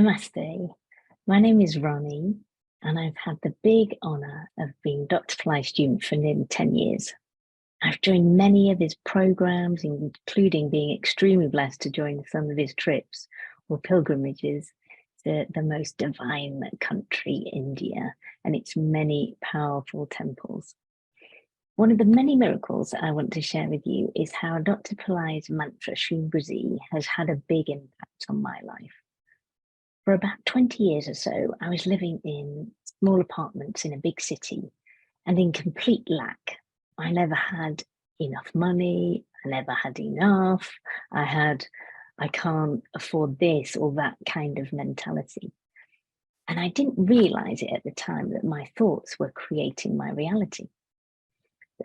Namaste. My name is Ronnie, and I've had the big honour of being Dr. Pillai's student for nearly 10 years. I've joined many of his programs, including being extremely blessed to join some of his trips or pilgrimages to the most divine country, India, and its many powerful temples. One of the many miracles I want to share with you is how Dr. Pillai's mantra, Shreem Brzee, has had a big impact on my life. For about 20 years or so, I was living in small apartments in a big city and in complete lack. I never had enough money. I never had enough. I can't afford this or that kind of mentality. And I didn't realize it at the time that my thoughts were creating my reality.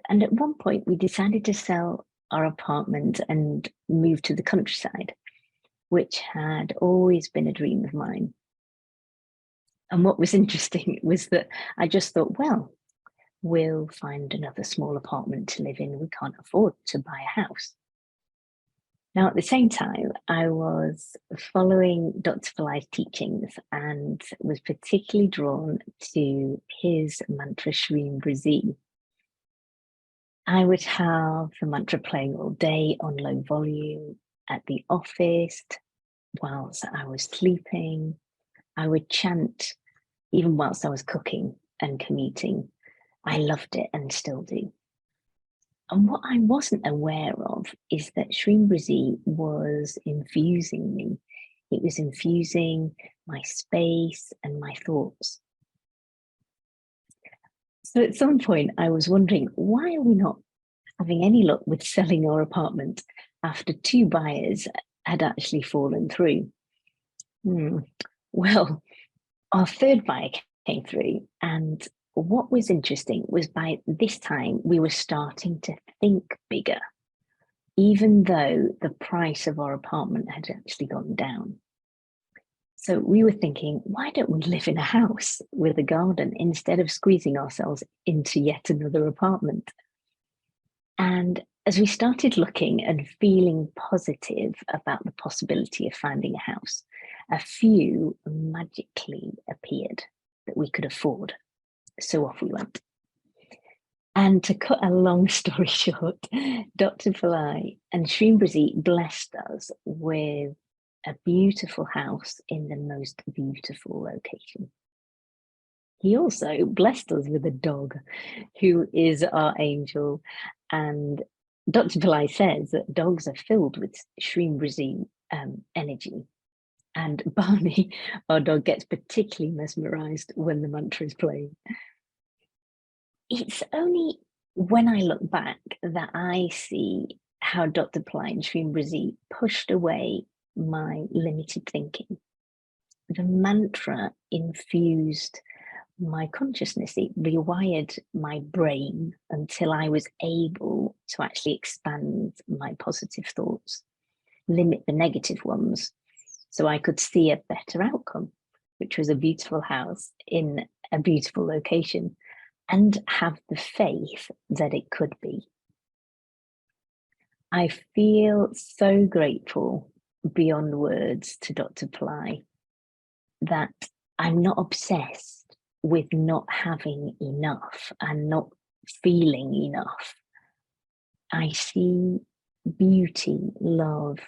And at one point, we decided to sell our apartment and move to the countryside, which had always been a dream of mine. And what was interesting was that I just thought, well, we'll find another small apartment to live in. We can't afford to buy a house. Now, at the same time, I was following Dr. Pillai's teachings and was particularly drawn to his mantra, Shreem Brzee. I would have the mantra playing all day on low volume at the office, whilst I was sleeping. I would chant even whilst I was cooking and commuting. I loved it and still do. And what I wasn't aware of is that Shreem Brzee was infusing me. It was infusing my space and my thoughts. So at some point I was wondering, why are we not having any luck with selling our apartment after 2 buyers had actually fallen through? Well, our 3rd buyer came through, and what was interesting was by this time we were starting to think bigger, even though the price of our apartment had actually gone down. So we were thinking, why don't we live in a house with a garden instead of squeezing ourselves into yet another apartment? And as we started looking and feeling positive about the possibility of finding a house, a few magically appeared that we could afford. So off we went. And to cut a long story short, Dr. Pillai and Shreem Brzee blessed us with a beautiful house in the most beautiful location. He also blessed us with a dog who is our angel. And Dr. Pillai says that dogs are filled with Shreem Brzee energy. And Barney, our dog, gets particularly mesmerized when the mantra is playing. It's only when I look back that I see how Dr. Pillai and Shreem Brzee pushed away my limited thinking. The mantra infused my consciousness. It rewired my brain until I was able to actually expand my positive thoughts, limit the negative ones, so I could see a better outcome, which was a beautiful house in a beautiful location, and have the faith that it could be. I feel so grateful beyond words to Dr. Pillai that I'm not obsessed with not having enough and not feeling enough. I see beauty, love,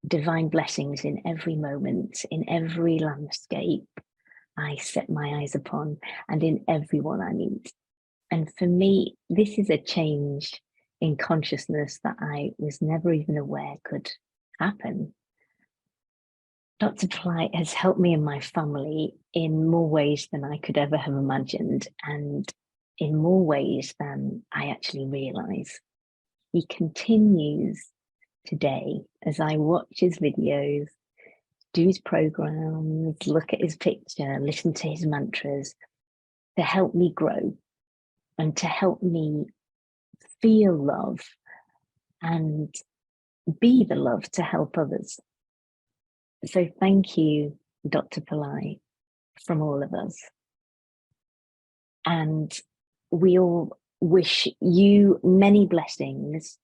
divine blessings in every moment, in every landscape I set my eyes upon, and in everyone I meet. And for me, this is a change in consciousness that I was never even aware could happen. Dr. Pillai has helped me and my family in more ways than I could ever have imagined, and in more ways than I actually realize. He continues today as I watch his videos, do his programs, look at his picture, listen to his mantras, to help me grow and to help me feel love and be the love to help others. So thank you, Dr. Pillai, from all of us. And we all wish you many blessings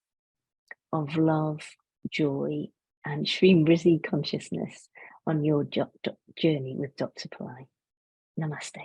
of love, joy, and Shreem Brzee consciousness on your journey with Dr. Pillai. Namaste.